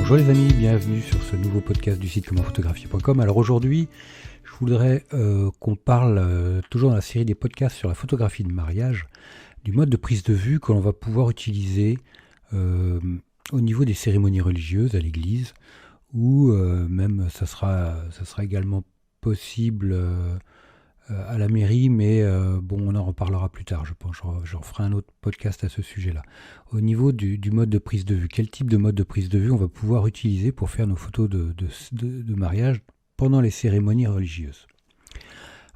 Bonjour les amis, bienvenue sur ce nouveau podcast du site commentphotographier.com. Alors aujourd'hui, je voudrais qu'on parle, toujours dans la série des podcasts sur la photographie de mariage, du mode de prise de vue que l'on va pouvoir utiliser au niveau des cérémonies religieuses à l'église, ou même ça sera également possible à la mairie, mais bon, on en reparlera plus tard, je pense. J'en ferai un autre podcast à ce sujet-là. Au niveau du mode de prise de vue, quel type de mode de prise de vue on va pouvoir utiliser pour faire nos photos de mariage pendant les cérémonies religieuses?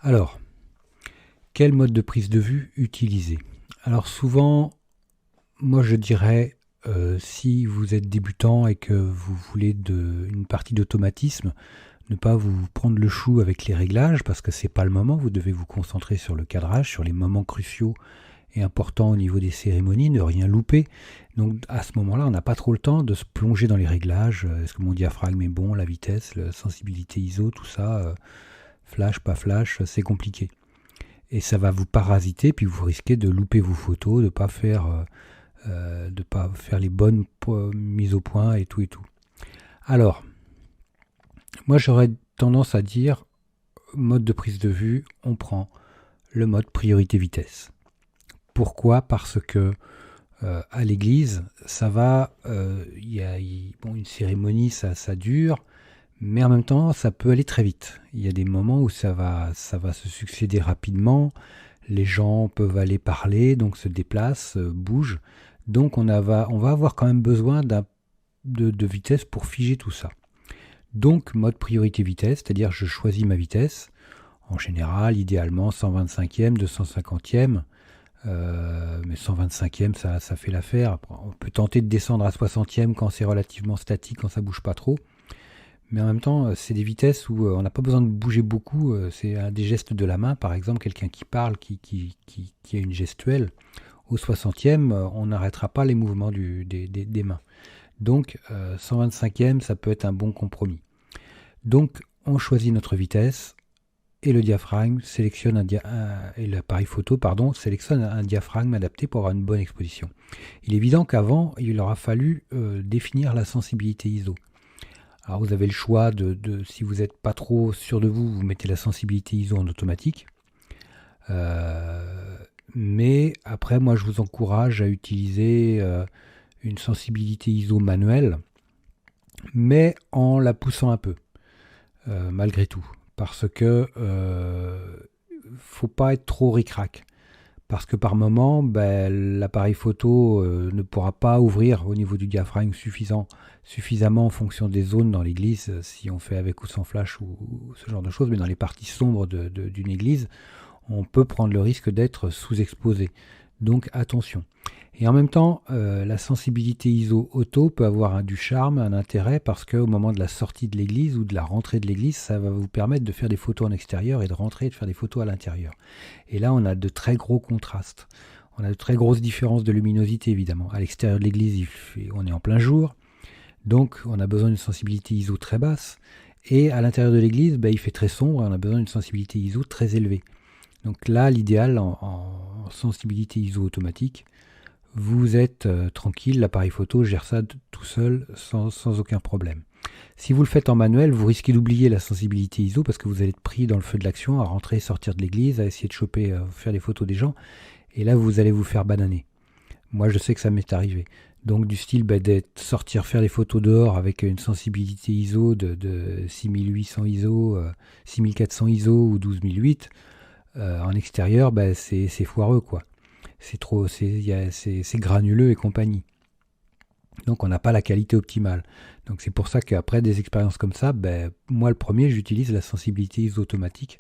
Alors, quel mode de prise de vue utiliser? Alors souvent, moi je dirais, si vous êtes débutant et que vous voulez une partie d'automatisme, ne pas vous prendre le chou avec les réglages, parce que c'est pas le moment. Vous devez vous concentrer sur le cadrage, sur les moments cruciaux et importants au niveau des cérémonies, ne rien louper. Donc à ce moment-là, on n'a pas trop le temps de se plonger dans les réglages. Est-ce que mon diaphragme est bon, la vitesse, la sensibilité ISO, tout ça, flash, pas flash, c'est compliqué. Et ça va vous parasiter, puis vous risquez de louper vos photos, de pas faire les bonnes mises au point et tout. Alors, moi j'aurais tendance à dire, mode de prise de vue, on prend le mode priorité-vitesse. Pourquoi ? Parce que à l'église, ça va, une cérémonie, ça dure, mais en même temps, ça peut aller très vite. Il y a des moments où ça va se succéder rapidement, les gens peuvent aller parler, donc se déplacent, bougent. Donc on va avoir quand même besoin de vitesse pour figer tout ça. Donc mode priorité-vitesse, c'est-à-dire je choisis ma vitesse, en général, idéalement 125e, 250e, mais 125e ça fait l'affaire. Après, on peut tenter de descendre à 60e quand c'est relativement statique, quand ça bouge pas trop. Mais en même temps, c'est des vitesses où on n'a pas besoin de bouger beaucoup. C'est des gestes de la main, par exemple, quelqu'un qui parle, qui a une gestuelle. Au 60e, on n'arrêtera pas les mouvements des mains. Donc, 125e, ça peut être un bon compromis. Donc, on choisit notre vitesse et le diaphragme et l'appareil photo, sélectionne un diaphragme adapté pour avoir une bonne exposition. Il est évident qu'avant, il aura fallu définir la sensibilité ISO. Alors, vous avez le choix si vous n'êtes pas trop sûr de vous mettez la sensibilité ISO en automatique. Mais après, moi, je vous encourage à utiliser une sensibilité ISO manuelle, mais en la poussant un peu, malgré tout. Parce que faut pas être trop ric-rac. Parce que par moment, l'appareil photo ne pourra pas ouvrir au niveau du diaphragme suffisamment en fonction des zones dans l'église, si on fait avec ou sans flash ou ce genre de choses. Mais dans les parties sombres d'une église, on peut prendre le risque d'être sous-exposé. Donc attention. Et en même temps, la sensibilité ISO auto peut avoir du charme, un intérêt, parce qu'au moment de la sortie de l'église ou de la rentrée de l'église, ça va vous permettre de faire des photos en extérieur et de rentrer et de faire des photos à l'intérieur. Et là, on a de très gros contrastes. On a de très grosses différences de luminosité, évidemment. À l'extérieur de l'église, on est en plein jour, donc on a besoin d'une sensibilité ISO très basse. Et à l'intérieur de l'église, il fait très sombre et on a besoin d'une sensibilité ISO très élevée. Donc là, l'idéal en sensibilité ISO automatique, vous êtes tranquille, l'appareil photo gère ça tout seul sans aucun problème. Si vous le faites en manuel, vous risquez d'oublier la sensibilité ISO parce que vous allez être pris dans le feu de l'action à rentrer et sortir de l'église, à essayer de faire des photos des gens, et là vous allez vous faire bananer. Moi je sais que ça m'est arrivé. Donc du style sortir faire des photos dehors avec une sensibilité ISO de 6800 ISO, 6400 ISO ou 12008, en extérieur, c'est foireux quoi. C'est granuleux et compagnie. Donc on n'a pas la qualité optimale. Donc c'est pour ça qu'après des expériences comme ça, moi le premier, j'utilise la sensibilité ISO automatique,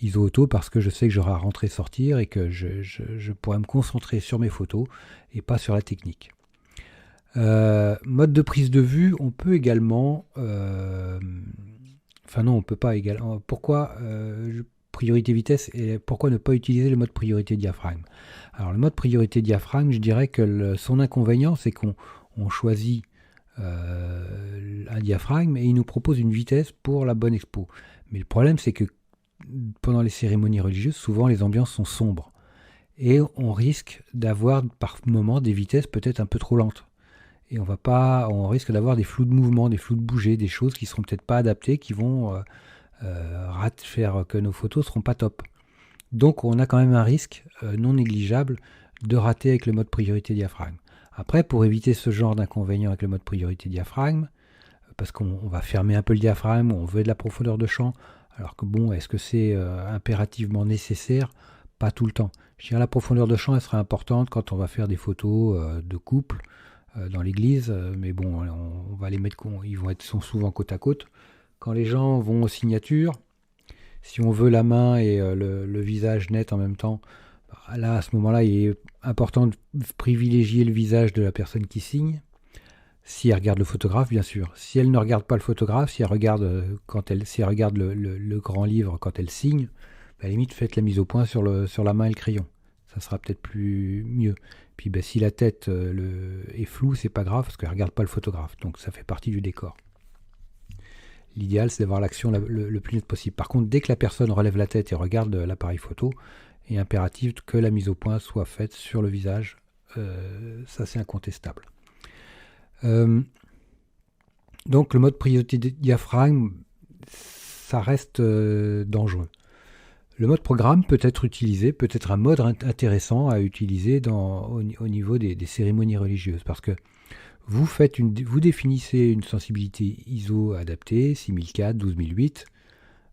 ISO auto, parce que je sais que j'aurai à rentrer sortir et que je pourrai me concentrer sur mes photos et pas sur la technique. Mode de prise de vue, on peut également... on peut pas également... Pourquoi priorité vitesse et pourquoi ne pas utiliser le mode priorité diaphragme? Alors le mode priorité diaphragme, je dirais que son inconvénient, c'est qu'on choisit un diaphragme et il nous propose une vitesse pour la bonne expo. Mais le problème, c'est que pendant les cérémonies religieuses, souvent les ambiances sont sombres et on risque d'avoir par moment des vitesses peut-être un peu trop lentes. et on risque d'avoir des flous de mouvement, des flous de bouger, des choses qui seront peut-être pas adaptées, qui vont faire que nos photos seront pas top. Donc on a quand même un risque non négligeable de rater avec le mode priorité diaphragme. Après, pour éviter ce genre d'inconvénient avec le mode priorité diaphragme, parce qu'on va fermer un peu le diaphragme, on veut de la profondeur de champ, alors que bon, est-ce que c'est impérativement nécessaire? Pas tout le temps. Je dirais la profondeur de champ, elle sera importante quand on va faire des photos de couple dans l'église, mais bon, on va les mettre, sont souvent côte à côte. Quand les gens vont aux signatures, si on veut la main et le visage net en même temps, là, à ce moment-là, il est important de privilégier le visage de la personne qui signe. Si elle regarde le photographe, bien sûr. Si elle ne regarde pas le photographe, si elle regarde, le grand livre quand elle signe, à la limite, faites la mise au point sur la main et le crayon. Ça sera peut-être mieux. Puis si la tête est floue, c'est pas grave parce qu'elle ne regarde pas le photographe. Donc ça fait partie du décor. L'idéal, c'est d'avoir l'action le plus net possible. Par contre, dès que la personne relève la tête et regarde l'appareil photo, il est impératif que la mise au point soit faite sur le visage. Ça, c'est incontestable. Donc, le mode priorité diaphragme, ça reste dangereux. Le mode programme peut être utilisé, peut être un mode intéressant à utiliser au niveau des cérémonies religieuses, parce que vous définissez une sensibilité ISO adaptée, 6004, 12008,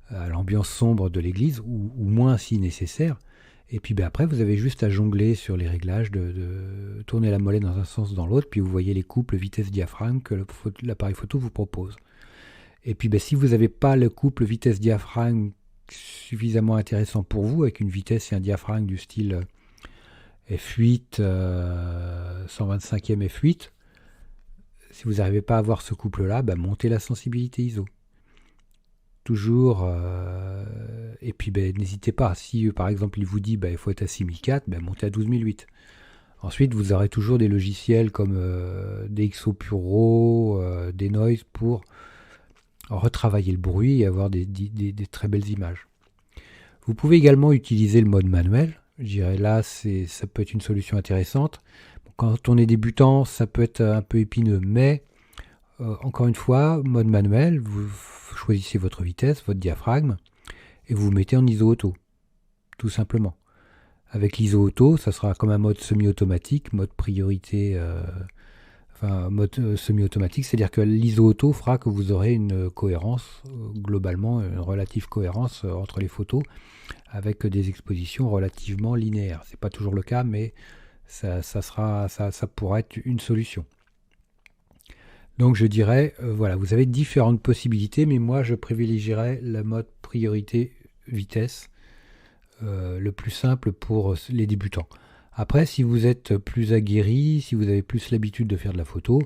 à l'ambiance sombre de l'église, ou moins si nécessaire. Et puis après, vous avez juste à jongler sur les réglages, de tourner la molette dans un sens ou dans l'autre, puis vous voyez les couples vitesse-diaphragme que l'appareil photo vous propose. Et puis si vous n'avez pas le couple vitesse-diaphragme suffisamment intéressant pour vous, avec une vitesse et un diaphragme du style f8, 125e f8, si vous n'arrivez pas à avoir ce couple-là, montez la sensibilité ISO. Toujours, et puis n'hésitez pas, si par exemple il vous dit il faut être à 6004, montez à 12008. Ensuite vous aurez toujours des logiciels comme DxO Puro, Denoise pour retravailler le bruit et avoir des très belles images. Vous pouvez également utiliser le mode manuel. Je dirais là, ça peut être une solution intéressante. Quand on est débutant, ça peut être un peu épineux, mais encore une fois, mode manuel, vous choisissez votre vitesse, votre diaphragme, et vous vous mettez en ISO auto, tout simplement. Avec l'ISO auto, ça sera comme un mode semi-automatique, mode priorité, mode semi-automatique, c'est-à-dire que l'ISO auto fera que vous aurez une cohérence, globalement, une relative cohérence entre les photos, avec des expositions relativement linéaires. C'est pas toujours le cas, mais ça pourra être une solution. Donc je dirais, voilà, vous avez différentes possibilités, mais moi je privilégierais le mode priorité vitesse, le plus simple pour les débutants. Après, si vous êtes plus aguerri, si vous avez plus l'habitude de faire de la photo,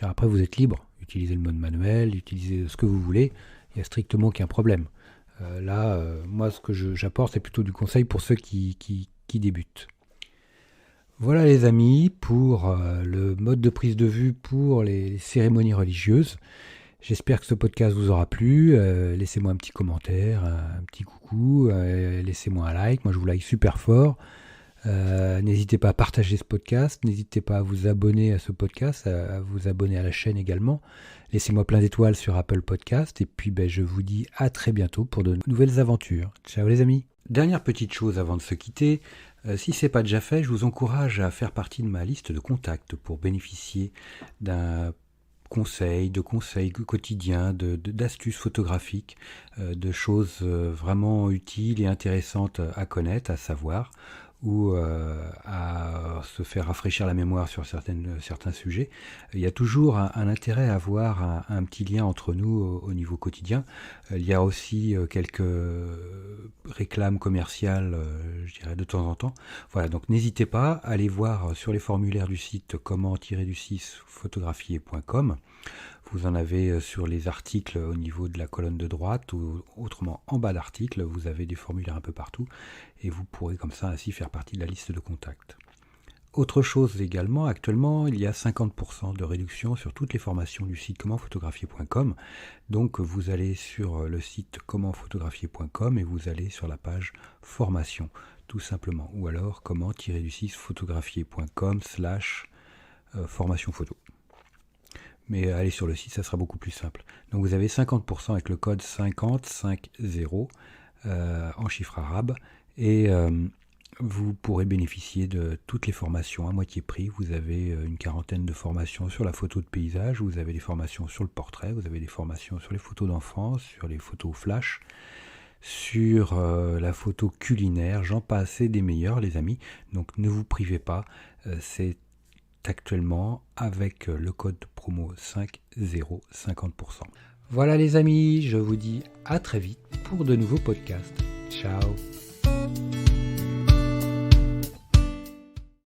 après vous êtes libre. Utilisez le mode manuel, utilisez ce que vous voulez, il n'y a strictement aucun problème. Moi ce que j'apporte, c'est plutôt du conseil pour ceux qui débutent. Voilà les amis pour le mode de prise de vue pour les cérémonies religieuses. J'espère que ce podcast vous aura plu. Laissez-moi un petit commentaire, un petit coucou, laissez-moi un like. Moi je vous like super fort. N'hésitez pas à partager ce podcast, n'hésitez pas à vous abonner à ce podcast, à vous abonner à la chaîne également. Laissez-moi plein d'étoiles sur Apple Podcast et puis je vous dis à très bientôt pour de nouvelles aventures. Ciao les amis. Dernière petite chose avant de se quitter, si ce n'est pas déjà fait, je vous encourage à faire partie de ma liste de contacts pour bénéficier de conseils quotidiens, d'astuces photographiques, de choses vraiment utiles et intéressantes à connaître, à savoir, ou à se faire rafraîchir la mémoire sur certains sujets. Il y a toujours un intérêt à avoir un petit lien entre nous au niveau quotidien. Il y a aussi quelques réclames commerciales, je dirais, de temps en temps. Voilà, donc n'hésitez pas à aller voir sur les formulaires du site comment-photographier.com. Vous en avez sur les articles au niveau de la colonne de droite ou autrement en bas d'article, vous avez des formulaires un peu partout et vous pourrez comme ça ainsi faire partie de la liste de contacts. Autre chose également, actuellement il y a 50% de réduction sur toutes les formations du site commentphotographier.com. Donc vous allez sur le site commentphotographier.com et vous allez sur la page formation tout simplement, ou alors comment-photographier.com/ formation photo. Mais allez sur le site, ça sera beaucoup plus simple. Donc vous avez 50% avec le code 5050 en chiffres arabes et vous pourrez bénéficier de toutes les formations à moitié prix. Vous avez une quarantaine de formations sur la photo de paysage, vous avez des formations sur le portrait, vous avez des formations sur les photos d'enfance, sur les photos flash, sur la photo culinaire, j'en passe et des meilleurs les amis. Donc ne vous privez pas, c'est actuellement avec le code promo 5050%. Voilà les amis, je vous dis à très vite pour de nouveaux podcasts. Ciao.